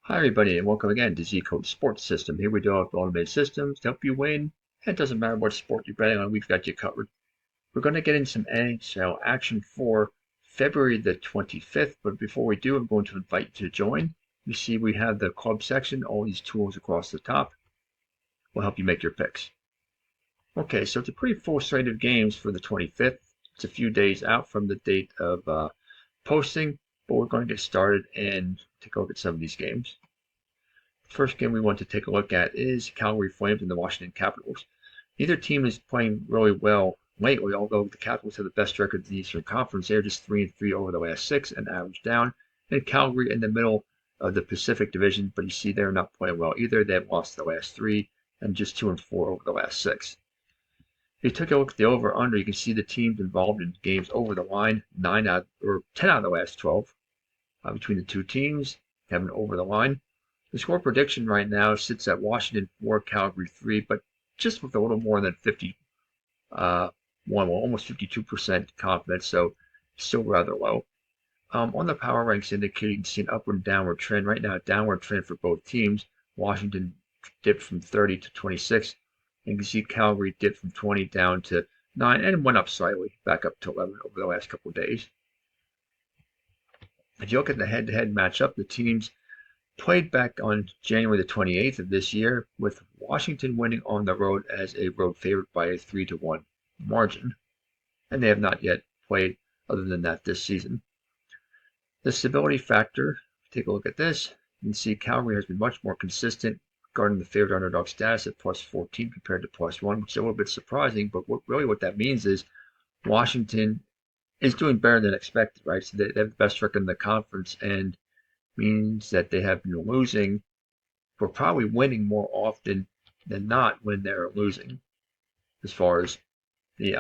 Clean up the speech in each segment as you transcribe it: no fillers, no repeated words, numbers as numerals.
Hi everybody and welcome again to ZCodeSystem. Here we develop automated systems to help you win. And it doesn't matter what sport you're betting on, we've got you covered. We're going to get in some NHL action for February the 25th, but before we do, I'm going to invite you to join. You see we have the club section, all these tools across the top will help you make your picks. Okay, so it's a pretty full slate of games for the 25th. It's a few days out from the date of posting, but we're going to get started and take a look at some of these games. First game we want to take a look at is Calgary Flames and the Washington Capitals. Neither team is playing really well lately, although the Capitals have the best record in the Eastern Conference. They're just 3-3 over the last 6 and average down. And Calgary in the middle of the Pacific Division, but you see they're not playing well either. They've lost the last 3 and just 2-4 over the last 6. If you take a look at the over/under, you can see the teams involved in games over the line, 10 out of the last 12 between the two teams have an over the line. The score prediction right now sits at Washington 4, Calgary 3, but just with a little more than 51, almost 52% confidence, so still rather low. On the power ranks indicator, you can see an upward and downward trend. Right now, a downward trend for both teams. Washington dipped from 30 to 26. And you can see Calgary dipped from 20 down to 9 and went up slightly, back up to 11 over the last couple of days. If you look at the head-to-head matchup, the teams played back on January the 28th of this year, with Washington winning on the road as a road favorite by a 3-1 margin. And they have not yet played other than that this season. The stability factor, take a look at this. You can see Calgary has been much more consistent regarding the favored underdog status at plus 14 compared to plus 1, which is a little bit surprising, but what that means is Washington is doing better than expected, right? So they have the best record in the conference, and means that they have been losing, but probably winning more often than not when they're losing, as far as the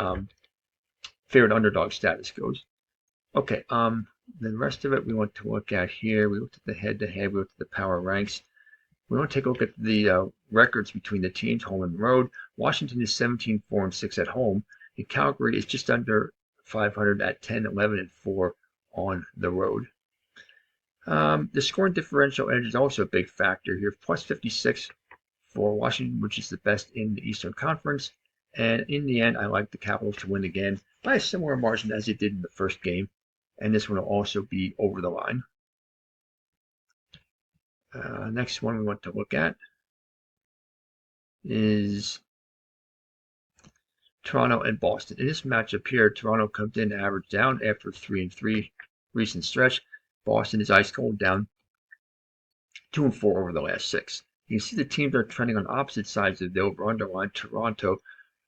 favored underdog status goes. Okay, the rest of it we want to look at here. We looked at the head-to-head, we looked at the power ranks. We want to take a look at the records between the teams, home and road. Washington is 17-4-6 at home, and Calgary is just under 500 at 10-11-4 on the road. The scoring differential edge is also a big factor here. Plus 56 for Washington, which is the best in the Eastern Conference. And in the end, I like the Capitals to win again by a similar margin as they did in the first game. And this one will also be over the line. Next one we want to look at is Toronto and Boston. In this matchup here, Toronto comes in average down after a 3-3 recent stretch. Boston is ice cold, down 2-4 over the last 6. You can see the teams are trending on opposite sides of the over/under line. Toronto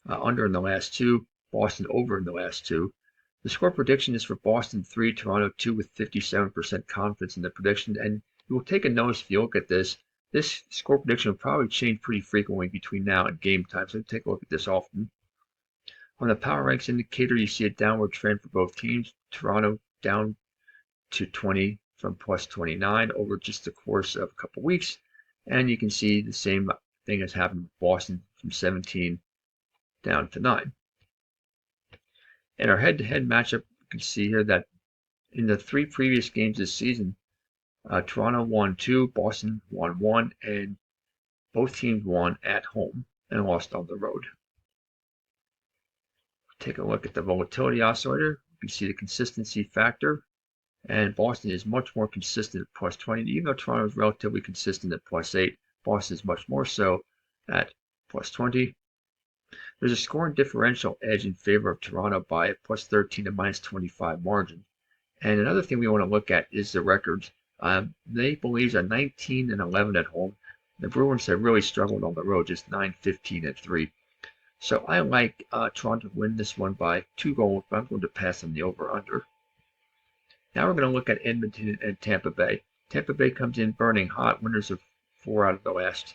under in the last 2, Boston over in the last 2. The score prediction is for Boston 3, Toronto 2, with 57% confidence in the prediction. And you will take a notice if you look at this. This score prediction will probably change pretty frequently between now and game time, so take a look at this often. On the power ranks indicator, you see a downward trend for both teams. Toronto down to 20 from plus 29 over just the course of a couple weeks. And you can see the same thing has happened with Boston from 17 down to 9. In our head-to-head matchup, you can see here that in the 3 previous games this season, Toronto won 2, Boston won 1, and both teams won at home and lost on the road. Take a look at the volatility oscillator. You can see the consistency factor. And Boston is much more consistent at plus 20. Even though Toronto is relatively consistent at plus 8, Boston is much more so at plus 20. There's a scoring differential edge in favor of Toronto by a plus 13 to minus 25 margin. And another thing we want to look at is the records. Maple Leafs are 19-11 at home. The Bruins have really struggled on the road, just 9-15-3. So I like Toronto to win this one by 2 goals, but I'm going to pass on the over/under. Now we're going to look at Edmonton and Tampa Bay. Tampa Bay comes in burning hot, winners of 4 out of the last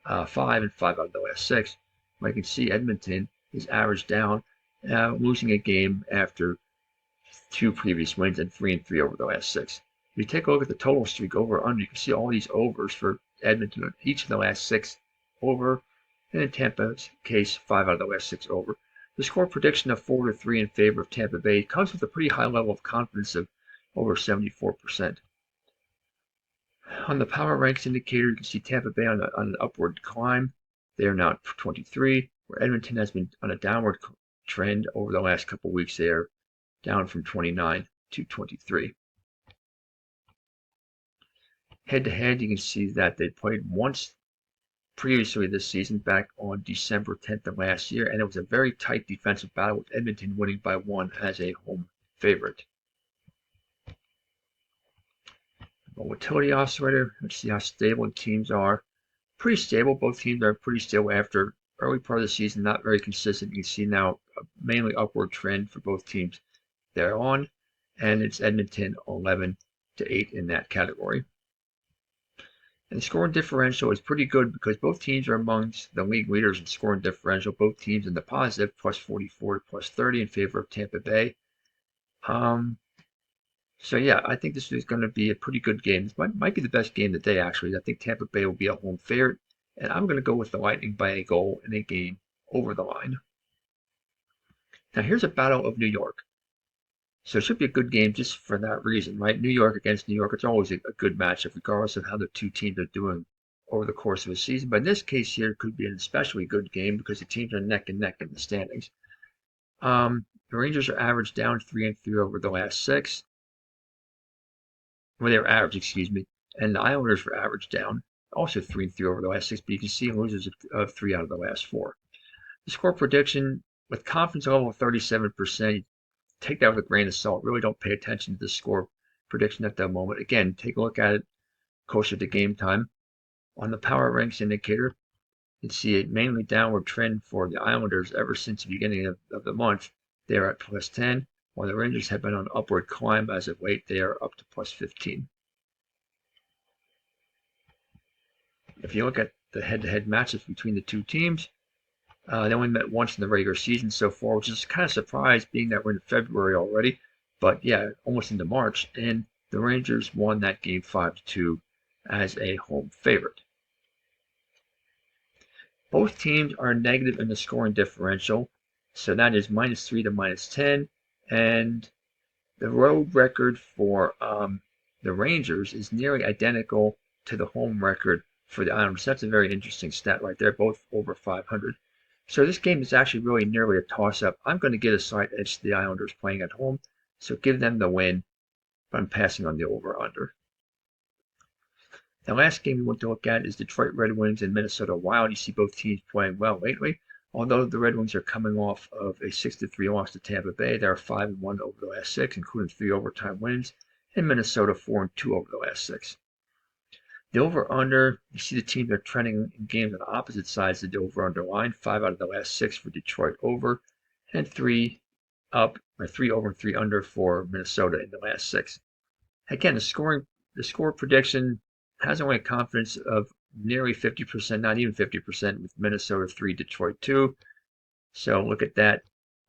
5 and 5 out of the last 6. You can see Edmonton is averaged down, losing a game after 2 previous wins and 3-3 over the last 6. If you take a look at the total streak over/under, you can see all these overs for Edmonton, each of the last 6 over, and in Tampa's case, 5 out of the last 6 over. The score prediction of 4-3 in favor of Tampa Bay comes with a pretty high level of confidence of over 74%. On the power ranks indicator, you can see Tampa Bay on an upward climb. They are now 23, where Edmonton has been on a downward trend over the last couple weeks. They are down from 29 to 23. Head-to-head, you can see that they played once previously this season, back on December 10th of last year, and it was a very tight defensive battle with Edmonton winning by 1 as a home favorite. Volatility oscillator, let's see how stable teams are. Pretty stable. Both teams are pretty stable after early part of the season, not very consistent. You can see now a mainly upward trend for both teams they're on, and it's Edmonton 11 to 8 in that category. And the scoring differential is pretty good because both teams are amongst the league leaders in scoring differential. Both teams in the positive, plus 44 to plus 30 in favor of Tampa Bay. So yeah, I think this is going to be a pretty good game. This might be the best game of the day, actually. I think Tampa Bay will be a home favorite, and I'm going to go with the Lightning by a goal in a game over the line. Now here's a battle of New York. So it should be a good game just for that reason, right? New York against New York, it's always a good matchup, regardless of how the two teams are doing over the course of a season. But in this case here, it could be an especially good game because the teams are neck and neck in the standings. The Rangers are averaged down 3-3 over the last 6. Well, they were average, excuse me. And the Islanders were averaged down, also 3-3 over the last 6. But you can see losers of 3 out of the last 4. The score prediction, with confidence level of 37%, take that with a grain of salt. Really don't pay attention to the score prediction at that moment. Again, take a look at it closer to game time. On the power ranks indicator, you can see a mainly downward trend for the Islanders ever since the beginning of the month. They are at plus 10, while the Rangers have been on an upward climb as of late. They are up to plus 15. If you look at the head-to-head matches between the two teams, they only met once in the regular season so far, which is kind of surprised being that we're in February already. But yeah, almost into March. And the Rangers won that game 5-2 as a home favorite. Both teams are negative in the scoring differential. So that is -3 to -10. And the road record for the Rangers is nearly identical to the home record for the Islanders. That's a very interesting stat right there, both over 500. So this game is actually really nearly a toss-up. I'm going to get a slight edge to the Islanders playing at home, so give them the win, but I'm passing on the over-under. The last game we want to look at is Detroit Red Wings and Minnesota Wild. You see both teams playing well lately. Although the Red Wings are coming off of a 6-3 loss to Tampa Bay, they are 5-1 over the last 6, including 3 overtime wins, and Minnesota 4-2 over the last 6. The over-under, you see the teams are trending in games on opposite sides of the over-under line. 5 out of the last 6 for Detroit over, and 3 up, or 3 over and 3 under for Minnesota in the last 6. Again, the score prediction has only a confidence of nearly 50%, not even 50%, with Minnesota 3, Detroit 2. So look at that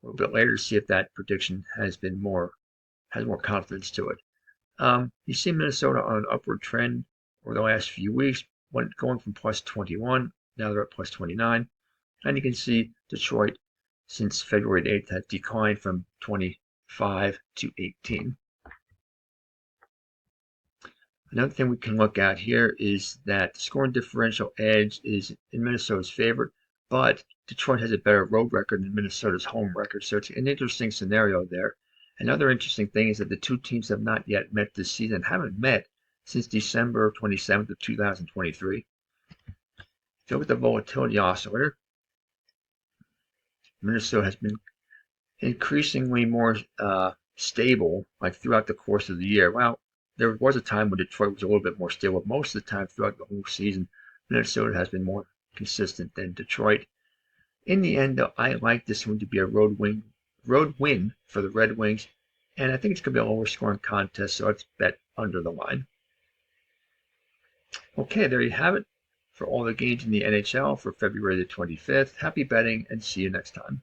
a little bit later to see if that prediction has more confidence to it. You see Minnesota on an upward trend over the last few weeks, going from plus 21, now they're at plus 29. And you can see Detroit, since February 8th, has declined from 25 to 18. Another thing we can look at here is that the scoring differential edge is in Minnesota's favor, but Detroit has a better road record than Minnesota's home record. So it's an interesting scenario there. Another interesting thing is that the two teams have not yet met this season, haven't met since December 27th of 2023. So with the volatility oscillator, Minnesota has been increasingly more stable, like throughout the course of the year. Well, there was a time when Detroit was a little bit more stable. Most of the time throughout the whole season, Minnesota has been more consistent than Detroit. In the end, though, I like this one to be a road win for the Red Wings, and I think it's going to be a lower scoring contest, so let's bet under the line. Okay, there you have it for all the games in the NHL for February the 25th. Happy betting, and see you next time.